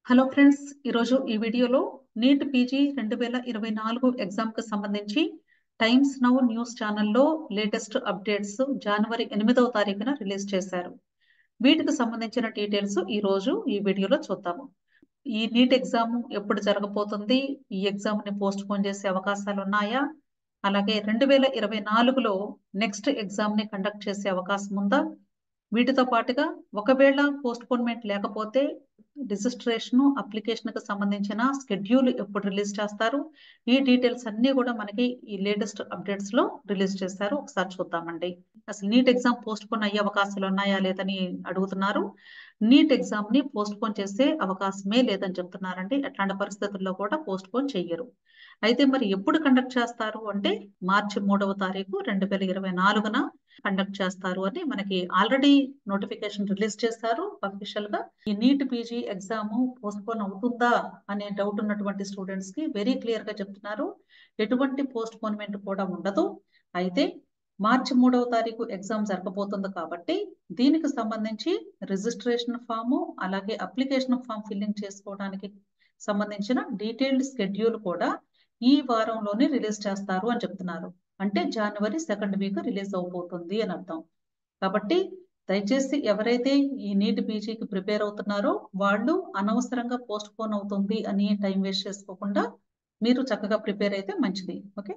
Hello friends, ఈరోజు ఈ వీడియోలో నీట్ పీజీ 2024 ఎగ్జామ్కి సంబంధించి టైమ్స్ నౌ న్యూస్ ఛానల్లో లేటెస్ట్ అప్డేట్స్ జనవరి 8వ తారీఖున రిలీజ్ చేశారు. వీటికి సంబంధించిన డీటెయిల్స్ ఈరోజు ఈ వీడియోలో చూద్దాము. ఈ నీట్ ఎగ్జామ్ ఎప్పుడు జరగబోతుంది, ఈ ఎగ్జామ్ని పోస్ట్ పోన్ చేసే అవకాశాలు ఉన్నాయా, అలాగే 2024లో నెక్స్ట్ ఎగ్జామ్ని కండక్ట్ చేసే అవకాశం ఉందా, వీటితో పాటుగా ఒకవేళ పోస్ట్ పోన్మెంట్ లేకపోతే రిజిస్ట్రేషన్ అప్లికేషన్కి సంబంధించిన స్కెడ్యూల్ ఎప్పుడు రిలీజ్ చేస్తారు, ఈ డీటెయిల్స్ అన్నీ కూడా మనకి ఈ లేటెస్ట్ అప్డేట్స్లో రిలీజ్ చేశారు. ఒకసారి చూద్దామండి. అసలు నీట్ ఎగ్జామ్ పోస్ట్ పోన్ అయ్యే అవకాశాలు ఉన్నాయా లేదని అడుగుతున్నారు. నీట్ ఎగ్జామ్ని పోస్ట్ పోన్ చేసే అవకాశమే లేదని చెప్తున్నారండి. అట్లాంటి పరిస్థితుల్లో కూడా పోస్ట్ పోన్ చెయ్యరు. అయితే మరి ఎప్పుడు కండక్ట్ చేస్తారు అంటే మార్చి 3వ తారీఖు 2024న కండక్ట్ చేస్తారు అని మనకి ఆల్రెడీ నోటిఫికేషన్ రిలీజ్ చేశారు అఫీషియల్ గా. ఈ NEET PG exam post phone అవుతుందా అనే డౌట్ ఉన్నటువంటి స్టూడెంట్స్ కి వెరీ క్లియర్ గా చెప్తున్నారు, ఎటువంటి పోస్ట్ పోన్మెంట్ కూడా ఉండదు. అయితే మార్చి 3వ తారీఖు ఎగ్జామ్ జరగబోతుంది కాబట్టి దీనికి సంబంధించి రిజిస్ట్రేషన్ ఫాము అలాగే అప్లికేషన్ ఫామ్ ఫిల్లింగ్ చేసుకోవడానికి సంబంధించిన డీటెయిల్డ్ స్కెడ్యూల్ కూడా ఈ వారంలోనే రిలీజ్ చేస్తారు అని చెప్తున్నారు. అంటే జనవరి 2nd వీక్ రిలీజ్ అవబోతుంది అని అర్థం. కాబట్టి దయచేసి ఎవరైతే ఈ నీట్ పీజీకి ప్రిపేర్ అవుతున్నారో వాళ్ళు అనవసరంగా పోస్ట్ పోన్ అవుతుంది అని టైం వేస్ట్ చేసుకోకుండా మీరు చక్కగా ప్రిపేర్ అయితే మంచిది. ఓకే,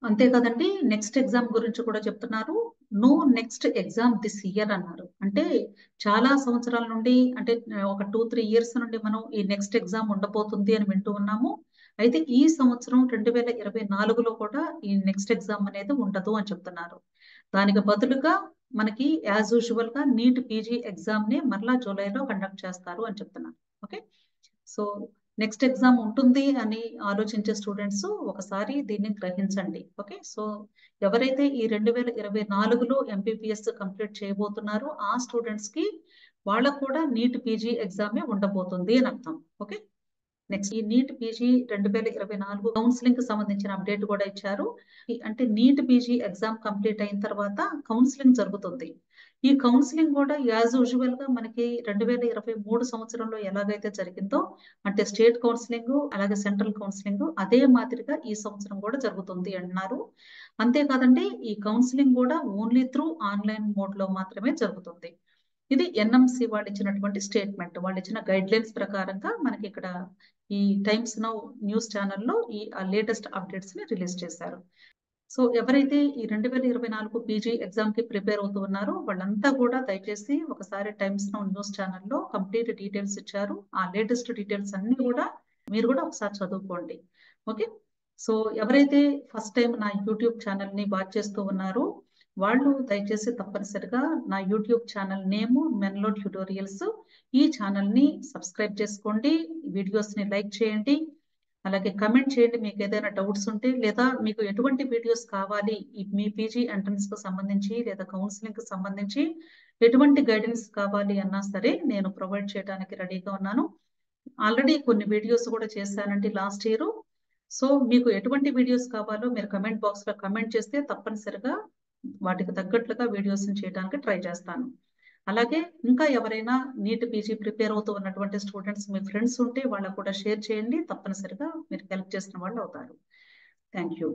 అంతే కదండి. నెక్స్ట్ ఎగ్జామ్ గురించి కూడా చెప్తున్నారు. No next exam this year అన్నారు. అంటే చాలా సంవత్సరాల నుండి, అంటే ఒక 2-3 ఇయర్స్ నుండి మనం ఈ నెక్స్ట్ ఎగ్జామ్ ఉండబోతుంది అని వింటూ ఉన్నాము. అయితే ఈ సంవత్సరం 2024లో కూడా ఈ నెక్స్ట్ ఎగ్జామ్ అనేది ఉండదు అని చెప్తున్నారు. దానికి బదులుగా మనకి యాజ్ యూజువల్ గా నీట్ పీజీ ఎగ్జామ్ ని మరలా జూలైలో కండక్ట్ చేస్తారు అని చెప్తున్నారు. ఓకే, సో నెక్స్ట్ ఎగ్జామ్ ఉంటుంది అని ఆలోచించే స్టూడెంట్స్ ఒకసారి దీన్ని గ్రహించండి. ఓకే, సో ఎవరైతే ఈ 2024లో ఎంపీపీఎస్ కంప్లీట్ చేయబోతున్నారో ఆ స్టూడెంట్స్ కి వాళ్ళకు కూడా నీట్ పీజీ ఎగ్జామే ఉండబోతుంది అని అర్థం. ఓకే, నెక్స్ట్ ఈ నీట్ పీజీ 2024 కౌన్సిలింగ్ కి సంబంధించిన అప్డేట్ కూడా ఇచ్చారు. అంటే నీట్ పీజీ ఎగ్జామ్ కంప్లీట్ అయిన తర్వాత కౌన్సిలింగ్ జరుగుతుంది. ఈ కౌన్సిలింగ్ కూడా యాజ్ యూజువల్ గా మనకి 2023 సంవత్సరంలో ఎలాగైతే జరిగిందో, అంటే స్టేట్ కౌన్సిలింగ్ అలాగే సెంట్రల్ కౌన్సిలింగ్ అదే మాదిరిగా ఈ సంవత్సరం కూడా జరుగుతుంది అన్నారు. అంతేకాదండి, ఈ కౌన్సిలింగ్ కూడా ఓన్లీ త్రూ ఆన్లైన్ మోడ్ లో మాత్రమే జరుగుతుంది. ఇది ఎన్ఎంసి వాళ్ళు ఇచ్చినటువంటి స్టేట్మెంట్, వాళ్ళు ఇచ్చిన గైడ్ లైన్స్ ప్రకారంగా మనకి ఇక్కడ ఈ టైమ్స్ నౌ న్యూస్ ఛానల్లో ఈ లేటెస్ట్ అప్డేట్స్ ని రిలీజ్ చేశారు. సో ఎవరైతే ఈ 2024 పీజీ ఎగ్జామ్ కి ప్రిపేర్ అవుతూ ఉన్నారో వాళ్ళంతా కూడా దయచేసి ఒకసారి టైమ్స్ నౌ న్యూస్ ఛానల్లో కంప్లీట్ డీటెయిల్స్ ఇచ్చారు. ఆ లేటెస్ట్ డీటెయిల్స్ అన్ని కూడా మీరు కూడా ఒకసారి చదువుకోండి. ఓకే, సో ఎవరైతే ఫస్ట్ టైం నా యూట్యూబ్ ఛానల్ ని వాచ్ చేస్తూ ఉన్నారో వాళ్ళు దయచేసి తప్పనిసరిగా నా యూట్యూబ్ ఛానల్ నేమ్ మెన్లో ట్యూటోరియల్స్, ఈ ఛానల్ ని సబ్స్క్రైబ్ చేసుకోండి, వీడియోస్ ని లైక్ చేయండి, అలాగే కమెంట్ చేయండి మీకు ఏదైనా డౌట్స్ ఉంటే, లేదా మీకు ఎటువంటి వీడియోస్ కావాలి మీ పీజీ ఎంట్రన్స్ కు సంబంధించి లేదా కౌన్సిలింగ్ కి సంబంధించి ఎటువంటి గైడెన్స్ కావాలి అన్నా సరే నేను ప్రొవైడ్ చేయడానికి రెడీగా ఉన్నాను. ఆల్రెడీ కొన్ని వీడియోస్ కూడా చేశానండి లాస్ట్ ఇయర్. సో మీకు ఎటువంటి వీడియోస్ కావాలో మీరు కమెంట్ బాక్స్ లో కమెంట్ చేస్తే తప్పనిసరిగా వాటికి తగ్గట్లుగా వీడియోస్ చేయడానికి ట్రై చేస్తాను. అలాగే ఇంకా ఎవరైనా నీట్ పీజీ ప్రిపేర్ అవుతూ ఉన్నటువంటి స్టూడెంట్స్ మీ ఫ్రెండ్స్ ఉంటే వాళ్ళకు కూడా షేర్ చేయండి, తప్పనిసరిగా మీరు హెల్ప్ చేసిన వాళ్ళు అవుతారు. Thank you.